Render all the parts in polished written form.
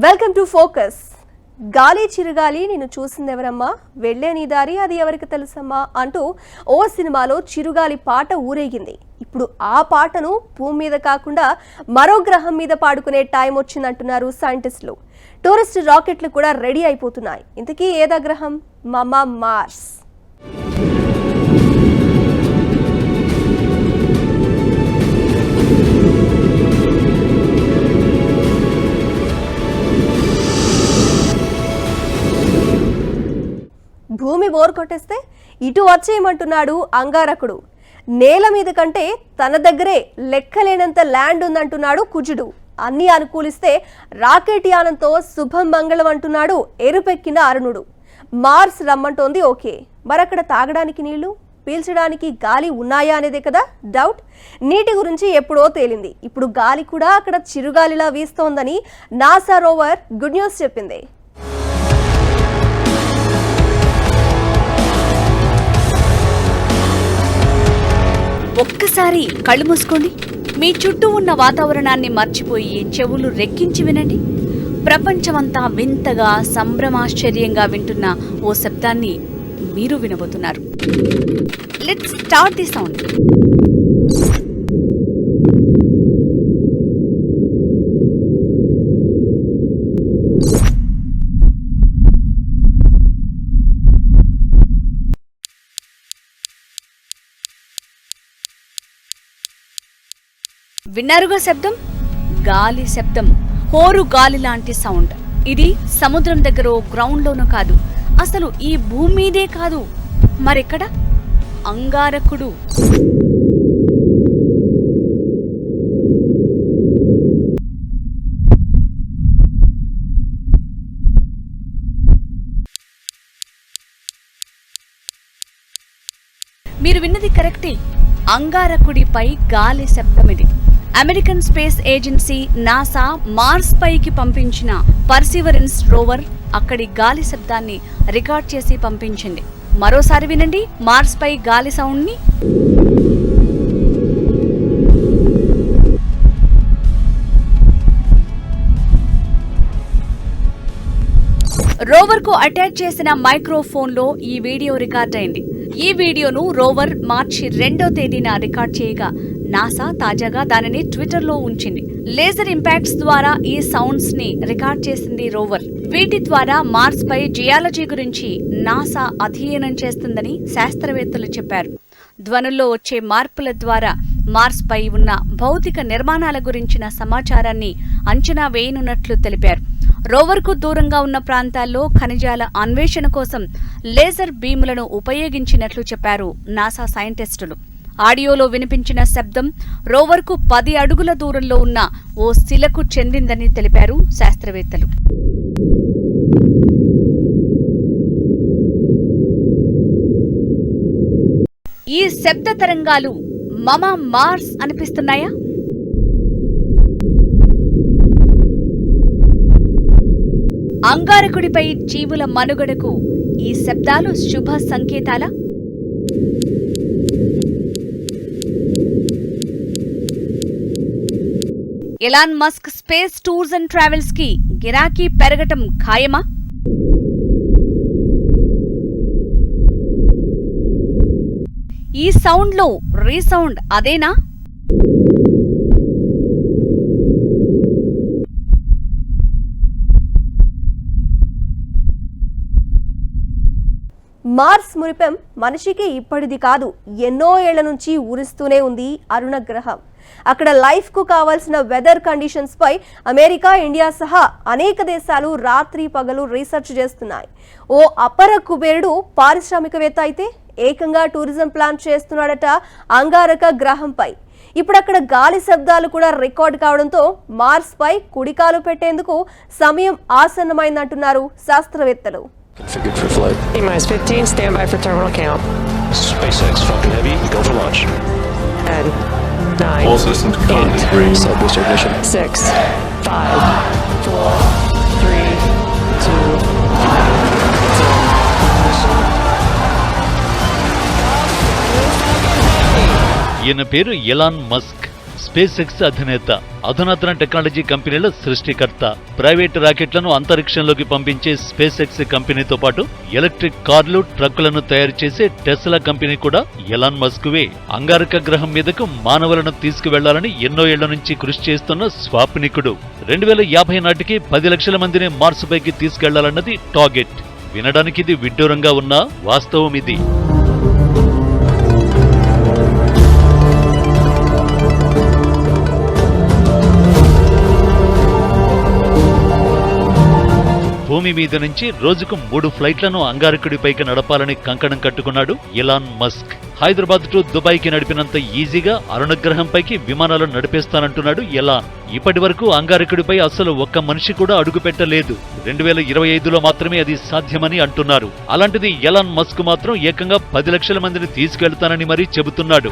Welcome to focus. గాలి చిరుగాలి నిన్ను చూసిందెవరమ్మా, వెళ్లే నీ దారి అది ఎవరికి తెలుసమ్మా అంటూ ఓ సినిమాలో చిరుగాలి పాట ఊరేగింది. ఇప్పుడు ఆ పాటను భూమి మీద కాకుండా మరో గ్రహం మీద పాడుకునే టైం వచ్చిందంటున్నారు సైంటిస్టులు. టూరిస్ట్ రాకెట్లు కూడా రెడీ అయిపోతున్నాయి. ఇంతకీ ఏదా గ్రహం? మార్స్. భూమి బోర్ కొట్టేస్తే ఇటు వచ్చేయమంటున్నాడు అంగారకుడు. నేల మీద కంటే తన దగ్గరే లెక్కలేనంత ల్యాండ్ ఉందంటున్నాడు కుజుడు. అన్నీ అనుకూలిస్తే రాకెట్ యానంతో శుభం మంగళం అంటున్నాడు ఎరుపెక్కిన అరుణుడు. మార్స్ రమ్మంటోంది ఓకే, మరక్కడ తాగడానికి నీళ్లు, పీల్చడానికి గాలి ఉన్నాయా అనేదే కదా డౌట్. నీటి గురించి ఎప్పుడో తేలింది. ఇప్పుడు గాలి కూడా అక్కడ చిరుగాలిలా వీస్తోందని నాసా రోవర్ గుడ్ న్యూస్ చెప్పింది. ఒక్కసారి కళ్ళు మూసుకోండి. మీ చుట్టూ ఉన్న వాతావరణాన్ని మర్చిపోయి చెవులు రెక్కించి వినండి. ప్రపంచమంతా వింతగా సంభ్రమాశ్చర్యంగా వింటున్న ఓ శబ్దాన్ని మీరు వినబోతున్నారు. Let's start the sound. విన్నారుగా శబ్దం? గాలి శబ్దం. హోరు గాలి లాంటి సౌండ్. ఇది సముద్రం దగ్గర గ్రౌండ్లోనూ కాదు, అసలు ఈ భూమి మీదే కాదు, మరెక్కడ? అంగారకుడు. మీరు విన్నది కరెక్టే. అంగారకుడిపై గాలి శబ్దం ఇది. American space agency NASA Mars పైకి పంపించిన పర్సివరెన్స్ రోవర్ అక్కడి గాలి శబ్దాన్ని రికార్డ్ చేసి పంపించింది. మరోసారి వినండి మార్స్ పై గాలి సౌండ్ ని. రోవర్ కు అటాచ్ చేసిన మైక్రోఫోన్ లో ఈ వీడియో రికార్డ్ అయింది. ఈ వీడియోను రోవర్ మార్చి 2వ తేదీన రికార్డ్ చేయగా నాసా తాజాగా దానిని ట్విట్టర్లో ఉంచింది. లేజర్ ఇంపాక్ట్స్ ద్వారా ఈ సౌండ్స్ ని రికార్డ్ చేసింది రోవర్. వీటి ద్వారా మార్స్ పై జియాలజీ గురించి నాసా అధ్యయనం చేస్తుందని శాస్త్రవేత్తలు చెప్పారు. ధ్వనుల్లో వచ్చే మార్పుల ద్వారా మార్స్ పై ఉన్న భౌతిక నిర్మాణాల గురించిన సమాచారాన్ని అంచనా వేయనున్నట్లు తెలిపారు. రోవర్కు దూరంగా ఉన్న ప్రాంతాల్లో ఖనిజాల అన్వేషణ కోసం లేజర్ బీములను ఉపయోగించినట్లు చెప్పారు నాసా సైంటిస్టులు. ఆడియోలో వినిపించిన శబ్దం రోవర్కు 10 అడుగుల దూరంలో ఉన్న ఓ శిలకు చెందిందని తెలిపారు శాస్త్రవేత్తలు. ఈ శబ్ద తరంగాలు మార్స్ అనిపిస్తున్నాయా? అంగారకుడిపై జీవుల మనుగడకు ఈ శబ్దాలు శుభ సంకేతాలా? Elon Musk space tours and travels కి గిరాకీ పెరగటం ఖాయమా? ఈ సౌండ్ లో రీసౌండ్ అదేనా? మార్స్ మురిపెం మనిషికి ఇప్పటిది కాదు, ఎన్నో ఏళ్ల నుంచి ఊరిస్తూనే ఉంది అరుణ గ్రహం. అక్కడ లైఫ్ కు కావాల్సిన వెదర్ కండిషన్స్ పై అమెరికా, ఇండియా సహా అనేక దేశాలు రాత్రి పగలు రీసెర్చ్ చేస్తున్నాయి. ఓ అపర కుబేరుడు పారిశ్రామికవేత్త అయితే ఏకంగా టూరిజం ప్లాన్ చేస్తున్నాడట అంగారక గ్రహంపై. ఇప్పుడు అక్కడ గాలి శబ్దాలు కూడా రికార్డ్ కావడంతో మార్స్ పై కుడికాలు పెట్టేందుకు సమయం ఆసన్నమైందంటున్నారు శాస్త్రవేత్తలు. Configured for flight. T-15, stand by for terminal count. SpaceX Falcon Heavy, go for launch. 10, 9, All systems go. 8, Green. Side booster ignition. 6, 5, 4, 3, 2, 1. ఈయన పేరు ఎలాన్ మస్క్. స్పేస్ ఎక్స్ అధినేత, అధునాతన టెక్నాలజీ కంపెనీల సృష్టికర్త. ప్రైవేట్ రాకెట్లను అంతరిక్షంలోకి పంపించే స్పేస్ ఎక్స్ కంపెనీతో పాటు ఎలక్ట్రిక్ కార్లు, ట్రక్కులను తయారు చేసే టెస్లా కంపెనీ కూడా ఎలాన్ మస్క్వే. అంగారక గ్రహం మీదకు మానవులను తీసుకువెళ్లాలని ఎన్నో ఏళ్ల నుంచి కృషి చేస్తున్న స్వాప్నికుడు. 2050 నాటికి 10 లక్షల మందిని మార్స్ పైకి తీసుకెళ్లాలన్నది టార్గెట్. వినడానికి ఇది విడ్డూరంగా ఉన్నా వాస్తవం ఇది. భూమి మీద నుంచి రోజుకు 3 ఫ్లైట్లను అంగారకుడిపైకి నడపాలని కంకణం కట్టుకున్నాడు ఎలాన్ మస్క్. హైదరాబాద్ టు దుబాయ్కి నడిపినంత ఈజీగా అరుణగ్రహంపైకి విమానాలు నడిపేస్తానంటున్నాడు ఎలాన్. ఇప్పటి వరకు అంగారకుడిపై అసలు ఒక్క మనిషి కూడా అడుగుపెట్టలేదు. 2025లో మాత్రమే అది సాధ్యమని అంటున్నారు. అలాంటిది ఎలాన్ మస్క్ మాత్రం ఏకంగా 10 లక్షల మందిని తీసుకెళ్తానని మరీ చెబుతున్నాడు.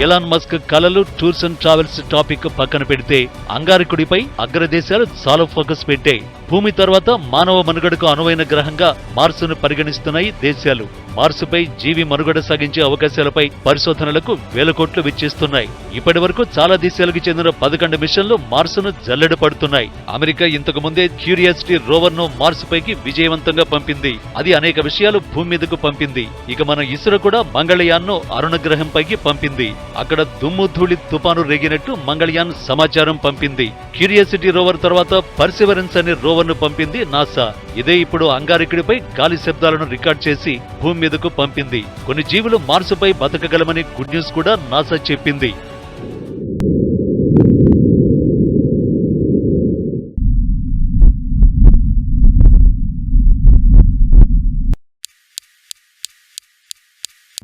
ఎలాన్ మస్క్ కలలు, టూర్స్ అండ్ ట్రావెల్స్ టాపిక్ పక్కన పెడితే అంగారకుడిపై అగ్రదేశాలు చాలా ఫోకస్ పెట్టాయి. భూమి తర్వాత మానవ మనుగడకు అనువైన గ్రహంగా మార్సును పరిగణిస్తున్నాయి దేశాలు. మార్సుపై జీవి మనుగడ సాగించే అవకాశాలపై పరిశోధనలకు వేల కోట్లు వెచ్చిస్తున్నాయి. ఇప్పటి వరకు చాలా దేశాలకు చెందిన 11 మిషన్లు మార్సును జల్లెడ పడుతున్నాయి. అమెరికా ఇంతకు ముందే క్యూరియాసిటీ రోవర్ ను మార్స్ పైకి విజయవంతంగా పంపింది. అది అనేక విషయాలు భూమి మీదకు పంపింది. ఇక మన ఇస్రో కూడా మంగళయాన్ ను అరుణగ్రహం పైకి పంపింది. అక్కడ దుమ్ము ధూళి తుపాను రేగినట్టు మంగళయాన్ సమాచారం పంపింది. క్యూరియాసిటీ రోవర్ తర్వాత పర్సివరెన్స్ అనే రోవర్ ను పంపింది నాసా. ఇదే ఇప్పుడు అంగారకుడిపై గాలి శబ్దాలను రికార్డ్ చేసి భూమి మీదకు పంపింది. కొన్ని జీవులు మార్సుపై బతకగలమని గుడ్ న్యూస్ కూడా నాసా చెప్పింది.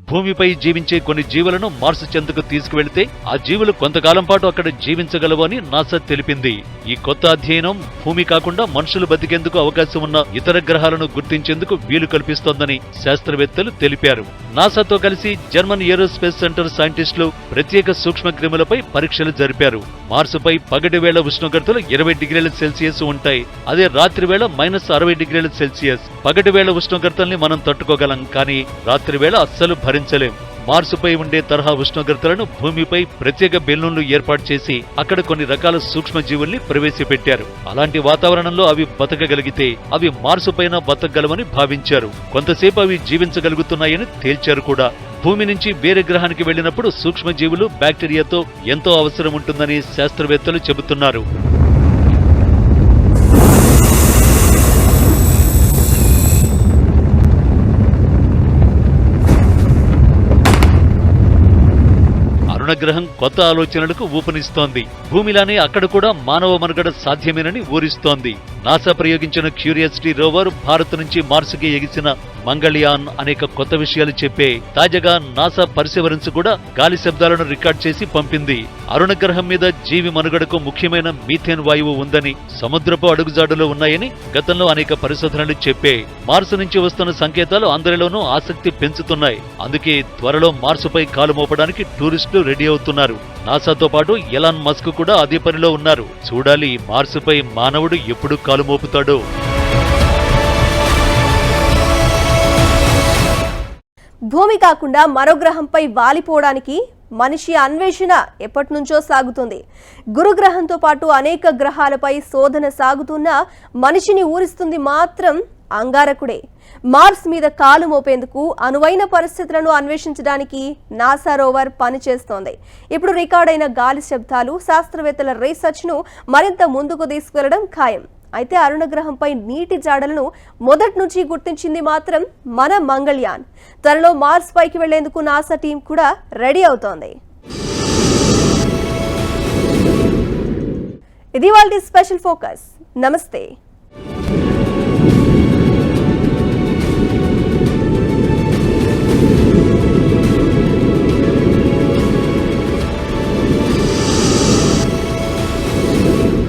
భూమిపై జీవించే కొన్ని జీవులను మార్స్ చెంతకు తీసుకువెళ్తే ఆ జీవులు కొంతకాలం పాటు అక్కడ జీవించగలవు అని నాసా తెలిపింది. ఈ కొత్త అధ్యయనం భూమి కాకుండా మనుషులు బతికేందుకు అవకాశం ఉన్న ఇతర గ్రహాలను గుర్తించేందుకు వీలు కల్పిస్తోందని శాస్త్రవేత్తలు తెలిపారు. నాసాతో కలిసి జర్మన్ ఏరోస్పేస్ సెంటర్ సైంటిస్టులు ప్రత్యేక సూక్ష్మ క్రిములపై పరీక్షలు జరిపారు. మార్సుపై పగటి వేళ ఉష్ణోగ్రతలు 20 డిగ్రీల సెల్సియస్ ఉంటాయి. అదే రాత్రి వేళ -60 డిగ్రీల సెల్సియస్. పగటి వేళ ఉష్ణోగ్రతల్ని మనం తట్టుకోగలం, కానీ రాత్రి వేళ అస్సలు భరించలేం. మార్సుపై ఉండే తరహా ఉష్ణోగ్రతలను భూమిపై ప్రత్యేక బెలూన్లు ఏర్పాటు చేసి అక్కడ కొన్ని రకాల సూక్ష్మజీవుల్ని ప్రవేశపెట్టారు. అలాంటి వాతావరణంలో అవి బతకగలిగితే అవి మార్సు పైన బతకగలమని భావించారు. కొంతసేపు అవి జీవించగలుగుతున్నాయని తేల్చారు కూడా. భూమి నుంచి వేరే గ్రహానికి వెళ్లినప్పుడు సూక్ష్మజీవులు, బ్యాక్టీరియాతో ఎంతో అవసరం ఉంటుందని శాస్త్రవేత్తలు చెబుతున్నారు. అరుణగ్రహం కొత్త ఆలోచనలకు ఊపునిస్తోంది. భూమిలానే అక్కడ కూడా మానవ మనుగడ సాధ్యమేనని ఊరిస్తోంది. నాసా ప్రయోగించిన క్యూరియాసిటీ రోవర్, భారత్ నుంచి మార్సుకి ఎగిసిన మంగళయాన్ అనేక కొత్త విషయాలు చెప్పే. తాజాగా నాసా పర్సివరెన్స్ కూడా గాలి శబ్దాలను రికార్డ్ చేసి పంపింది. అరుణగ్రహం మీద జీవి మనుగడకు ముఖ్యమైన మీథేన్ వాయువు ఉందని, సముద్రపు అడుగుజాడులో ఉన్నాయని గతంలో అనేక పరిశోధనలు చెప్పే. మార్సు నుంచి వస్తున్న సంకేతాలు అందరిలోనూ ఆసక్తి పెంచుతున్నాయి. అందుకే త్వరలో మార్సుపై కాలు మోపడానికి టూరిస్టులు రెడీ అవుతున్నారు. నాసాతో పాటు ఎలాన్ మస్క్ కూడా అదే పనిలో ఉన్నారు. చూడాలి మార్సుపై మానవుడు ఎప్పుడు కాలు మోపుతాడో. భూమి కాకుండా మరో గ్రహంపై వాలిపోవడానికి మనిషి అన్వేషణ ఎప్పటినుంచో సాగుతుంది. గురుగ్రహంతో పాటు అనేక గ్రహాలపై శోధన సాగుతున్న మనిషిని ఊరిస్తుంది మాత్రం అంగారకుడే. మార్స్ మీద కాలు మోపేందుకు అనువైన పరిస్థితులను అన్వేషించడానికి నాసా రోవర్ పనిచేస్తోంది. ఇప్పుడు రికార్డైన గాలి శబ్దాలు శాస్త్రవేత్తల రీసెర్చ్ను మరింత ముందుకు తీసుకువెళ్లడం ఖాయం. అయితే అరుణగ్రహంపై నీటి జాడలను మొదటి నుంచి గుర్తించింది మాత్రం మన మంగళయాన్. త్వరలో మార్స్ పైకి వెళ్లేందుకు నాసా టీం కూడా రెడీ అవుతోంది. ఇది వాళ్ళ స్పెషల్ ఫోకస్. నమస్తే.